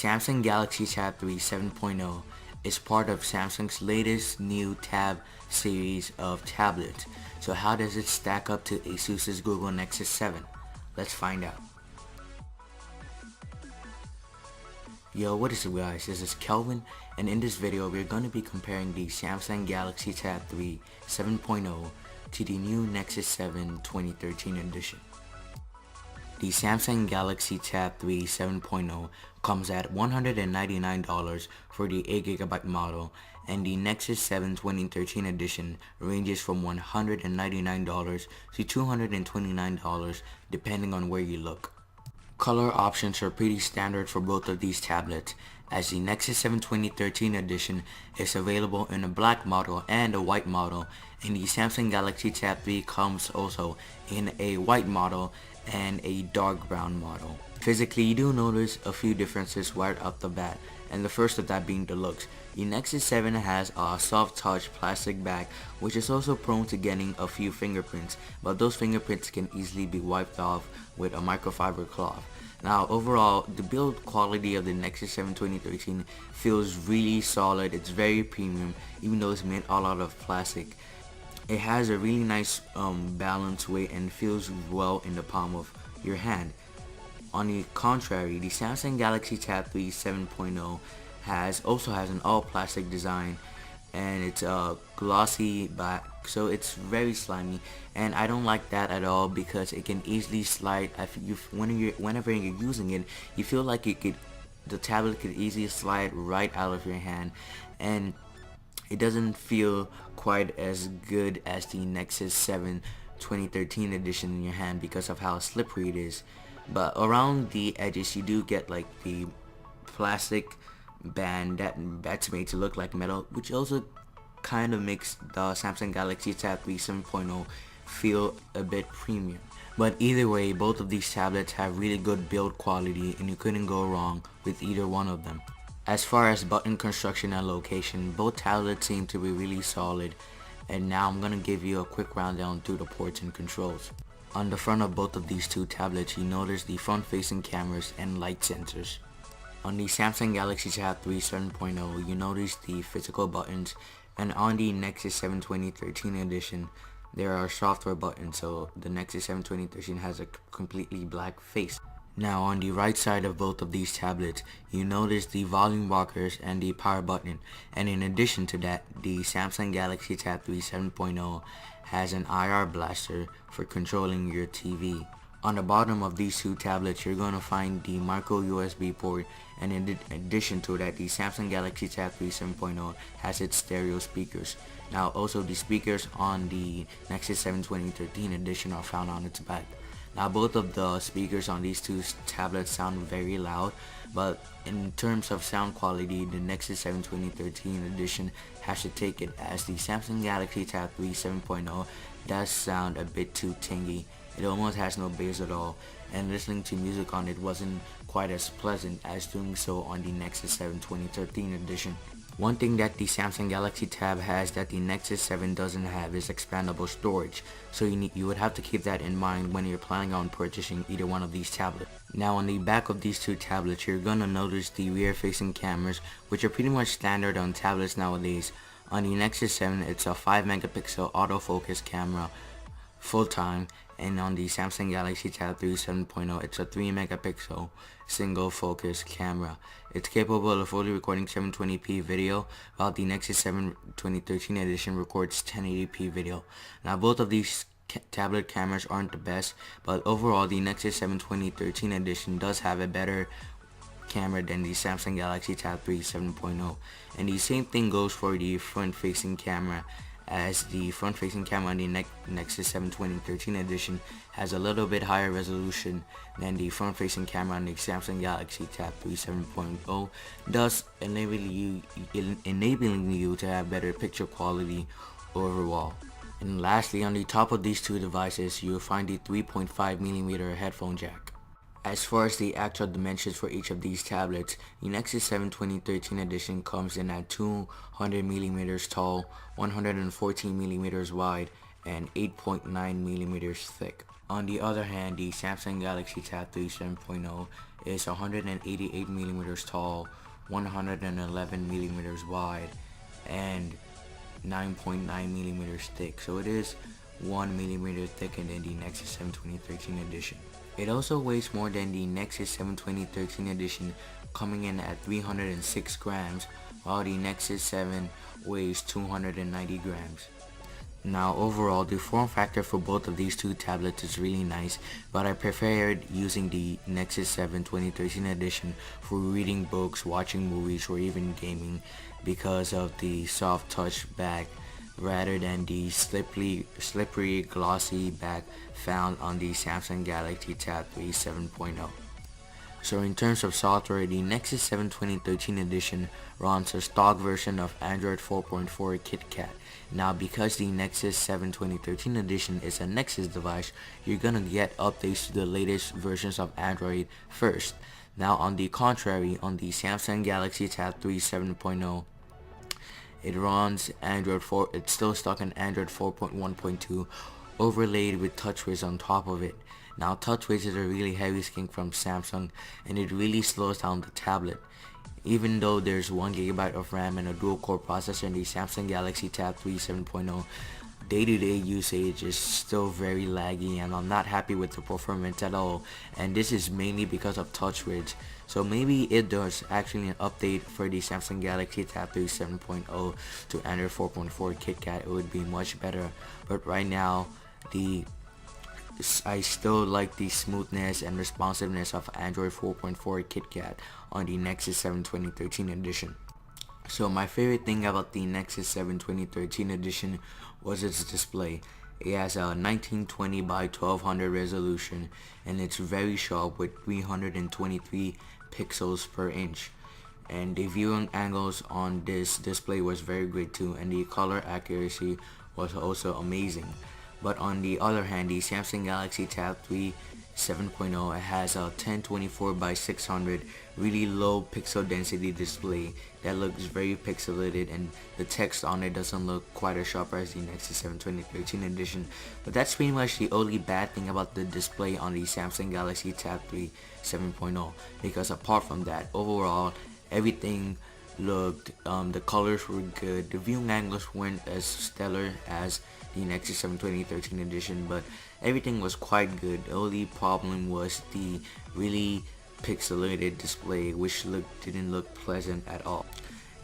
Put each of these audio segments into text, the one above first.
Samsung Galaxy Tab 3 7.0 is part of Samsung's latest new Tab series of tablets. So how does it stack up to ASUS's Google Nexus 7? Let's find out. Yo, what is up guys, this is Kelvin, and in this video we're going to be comparing the Samsung Galaxy Tab 3 7.0 to the new Nexus 7 2013 edition. The Samsung Galaxy Tab 3 7.0 comes at $199 for the 8GB model, and the Nexus 7 2013 edition ranges from $199 to $229 depending on where you look. Color options are pretty standard for both of these tablets, as the Nexus 7 2013 edition is available in a black model and a white model, and the Samsung Galaxy Tab 3 comes also in a white model and a dark brown model. Physically, you do notice a few differences right off the bat, and the first of that being the looks. The Nexus 7 has a soft touch plastic back, which is also prone to getting a few fingerprints, but those fingerprints can easily be wiped off with a microfiber cloth. Now overall, the build quality of the Nexus 7 2013 feels really solid. It's very premium, even though it's made all out of plastic. It has a really nice balanced weight and feels well in the palm of your hand. On the contrary, the Samsung Galaxy Tab 3 7.0 also has an all plastic design, and it's a glossy back, so it's very slimy, and I don't like that at all because it can easily slide. Whenever you're using it, you feel like the tablet could easily slide right out of your hand, and it doesn't feel quite as good as the Nexus 7 2013 edition in your hand because of how slippery it is. But around the edges you do get like the plastic band that's made to look like metal, which also kind of makes the Samsung Galaxy Tab 3 7.0 feel a bit premium. But either way, both of these tablets have really good build quality, and you couldn't go wrong with either one of them. As far as button construction and location, both tablets seem to be really solid, and now I'm gonna give you a quick rundown through the ports and controls. On the front of both of these two tablets, you notice the front-facing cameras and light sensors. On the Samsung Galaxy Tab 3 7.0, you notice the physical buttons, and on the Nexus 7 2013 edition, there are software buttons, so the Nexus 7 2013 has a completely black face. Now on the right side of both of these tablets, you notice the volume rockers and the power button, and in addition to that, the Samsung Galaxy Tab 3 7.0 has an IR blaster for controlling your TV. On the bottom of these two tablets, you're going to find the micro USB port, and in addition to that, the Samsung Galaxy Tab 3 7.0 has its stereo speakers. Now also, the speakers on the Nexus 7 2013 edition are found on its back. Now both of the speakers on these two tablets sound very loud, but in terms of sound quality, the Nexus 7 2013 edition has to take it, as the Samsung Galaxy Tab 3 7.0 does sound a bit too tingy. It almost has no bass at all, and listening to music on it wasn't quite as pleasant as doing so on the Nexus 7 2013 edition. One thing that the Samsung Galaxy Tab has that the Nexus 7 doesn't have is expandable storage, so you would have to keep that in mind when you're planning on purchasing either one of these tablets. Now on the back of these two tablets, you're gonna notice the rear facing cameras, which are pretty much standard on tablets nowadays. On the Nexus 7, it's a 5 megapixel autofocus camera full time, and on the Samsung Galaxy Tab 3 7.0, it's a 3 megapixel single focus camera. It's capable of fully recording 720p video, while the Nexus 7 2013 edition records 1080p video. Now both of these tablet cameras aren't the best, but overall the Nexus 7 2013 edition does have a better camera than the Samsung Galaxy Tab 3 7.0, and the same thing goes for the front facing camera, as the front facing camera on the Nexus 7 2013 edition has a little bit higher resolution than the front facing camera on the Samsung Galaxy Tab 3 7.0, thus enabling you to have better picture quality overall. And lastly, on the top of these two devices, you'll find the 3.5mm headphone jack. As far as the actual dimensions for each of these tablets, the Nexus 7 2013 edition comes in at 200mm tall, 114mm wide, and 8.9mm thick. On the other hand, the Samsung Galaxy Tab 3 7.0 is 188 millimeters tall, 111 millimeters wide, and 9.9 millimeters thick. So it is 1 millimeter thicker than the Nexus 7 2013 edition. It also weighs more than the Nexus 7 2013 edition, coming in at 306 grams, while the Nexus 7 weighs 290 grams. Now overall, the form factor for both of these two tablets is really nice, but I preferred using the Nexus 7 2013 edition for reading books, watching movies, or even gaming because of the soft touch back rather than the slippery glossy back found on the Samsung Galaxy Tab 3 7.0. So in terms of software, the Nexus 7 2013 edition runs a stock version of Android 4.4 KitKat. Now because the Nexus 7 2013 edition is a Nexus device, you're gonna get updates to the latest versions of Android first. Now on the contrary, on the Samsung Galaxy Tab 3 7.0, it runs Android 4, it's still stuck in Android 4.1.2 overlaid with TouchWiz on top of it. Now TouchWiz is a really heavy skink from Samsung and it really slows down the tablet. Even though there's 1GB of RAM and a dual-core processor in the Samsung Galaxy Tab 3 7.0, day-to-day usage is still very laggy and I'm not happy with the performance at all, and this is mainly because of TouchWiz. So maybe it does actually an update for the Samsung Galaxy Tab 3 7.0 to Android 4.4 KitKat, it would be much better, but right now I still like the smoothness and responsiveness of Android 4.4 KitKat on the Nexus 7 2013 edition. So my favorite thing about the Nexus 7 2013 edition was its display. It has a 1920 by 1200 resolution and it's very sharp with 323 pixels per inch. And the viewing angles on this display was very great too, and the color accuracy was also amazing. But on the other hand, the Samsung Galaxy Tab 3 7.0 has a 1024 by 600 really low pixel density display that looks very pixelated, and the text on it doesn't look quite as sharp as the Nexus 7 2013 edition. But that's pretty much the only bad thing about the display on the Samsung Galaxy Tab 3 7.0, because apart from that, overall everything looked, the colors were good, the viewing angles weren't as stellar as the Nexus 7 2013 edition, but everything was quite good. The only problem was the really pixelated display, which didn't look pleasant at all.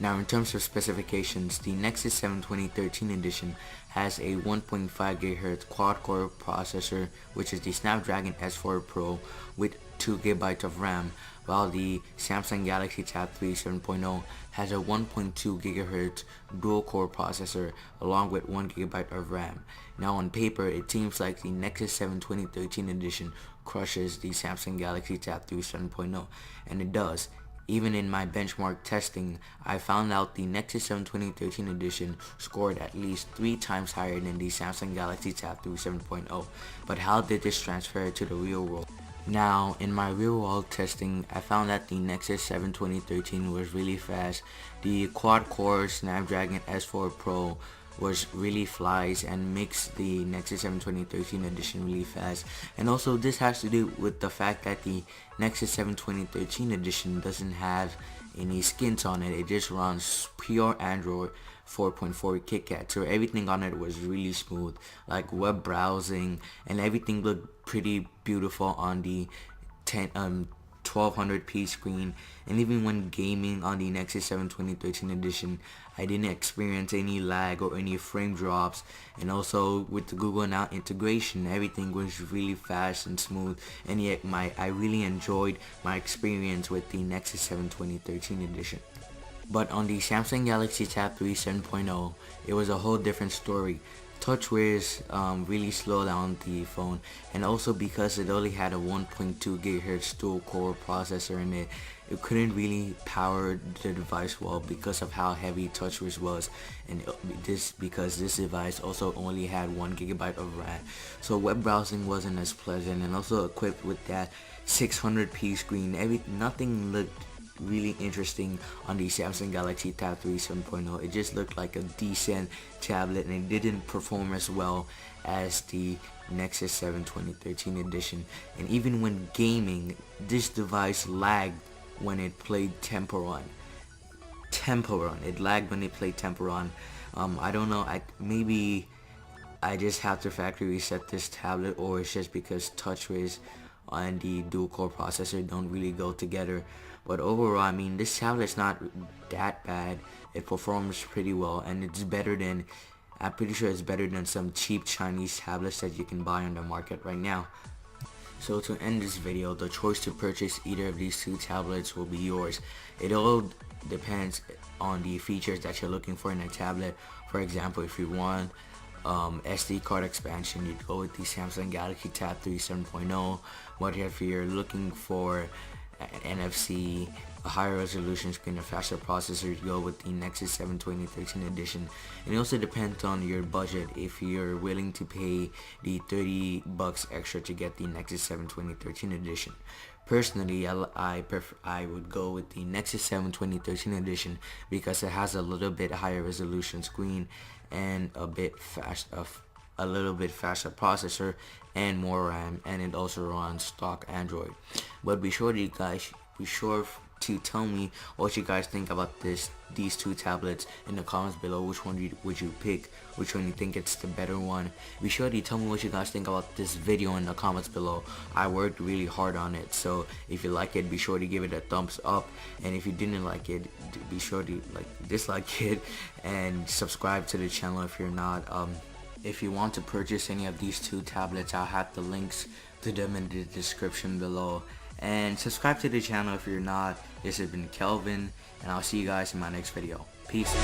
Now in terms of specifications, the Nexus 7 2013 edition has a 1.5 GHz quad-core processor, which is the Snapdragon S4 Pro with 2GB of RAM, while the Samsung Galaxy Tab 3 7.0 has a 1.2 GHz dual-core processor along with 1GB of RAM. Now on paper, it seems like the Nexus 7 2013 edition crushes the Samsung Galaxy Tab 3 7.0, and it does. Even in my benchmark testing, I found out the Nexus 7 2013 edition scored at least 3 times higher than the Samsung Galaxy Tab 3 7.0. But how did this transfer to the real world? Now, in my real world testing, I found that the Nexus 7 2013 was really fast. The quad-core Snapdragon S4 Pro was really flies and makes the Nexus 7 2013 edition really fast. And also this has to do with the fact that the Nexus 7 2013 edition doesn't have any skins on it. It just runs pure Android 4.4 KitKat, so everything on it was really smooth, like web browsing, and everything looked pretty beautiful on the 1200p screen. And even when gaming on the Nexus 7 2013 edition, I didn't experience any lag or any frame drops. And also with the Google Now integration, everything was really fast and smooth, and yet I really enjoyed my experience with the Nexus 7 2013 edition. But on the Samsung Galaxy Tab 3 7.0, it was a whole different story. TouchWiz really slowed down the phone, and also because it only had a 1.2 GHz dual-core processor in it, it couldn't really power the device well because of how heavy TouchWiz was, and because this device also only had 1GB of RAM. So web browsing wasn't as pleasant, and also equipped with that 600p screen, nothing looked really interesting on the Samsung Galaxy Tab 3 7.0. It just looked like a decent tablet, and it didn't perform as well as the Nexus 7 2013 edition. And even when gaming, this device lagged when it played Temple Run. It lagged when it played Temple Run. I don't know, maybe I just have to factory reset this tablet, or it's just because TouchWiz and the dual core processor don't really go together. But overall, I mean, this tablet's not that bad. It performs pretty well, and it's better than, I'm pretty sure it's better than some cheap Chinese tablets that you can buy on the market right now. So to end this video, the choice to purchase either of these two tablets will be yours. It all depends on the features that you're looking for in a tablet. For example, if you want SD card expansion, you'd go with the Samsung Galaxy Tab 3 7.0. But if you're looking for an NFC, a higher resolution screen, a faster processor, you go with the Nexus 7 2013 edition. And it also depends on your budget, if you're willing to pay the $30 extra to get the Nexus 7 2013 edition. Personally, I would go with the Nexus 7 2013 edition because it has a little bit higher resolution screen and a little bit faster processor and more RAM, and it also runs stock Android. But be sure to tell me what you guys think about these two tablets in the comments below. Which one would you pick? Which one you think it's the better one? Be sure to tell me what you guys think about this video in the comments below. I worked really hard on it, so if you like it, be sure to give it a thumbs up, and if you didn't like it, be sure to dislike it and subscribe to the channel if you're not. If you want to purchase any of these two tablets, I'll have the links to them in the description below. And subscribe to the channel if you're not. This has been Kelvin, and I'll see you guys in my next video. Peace.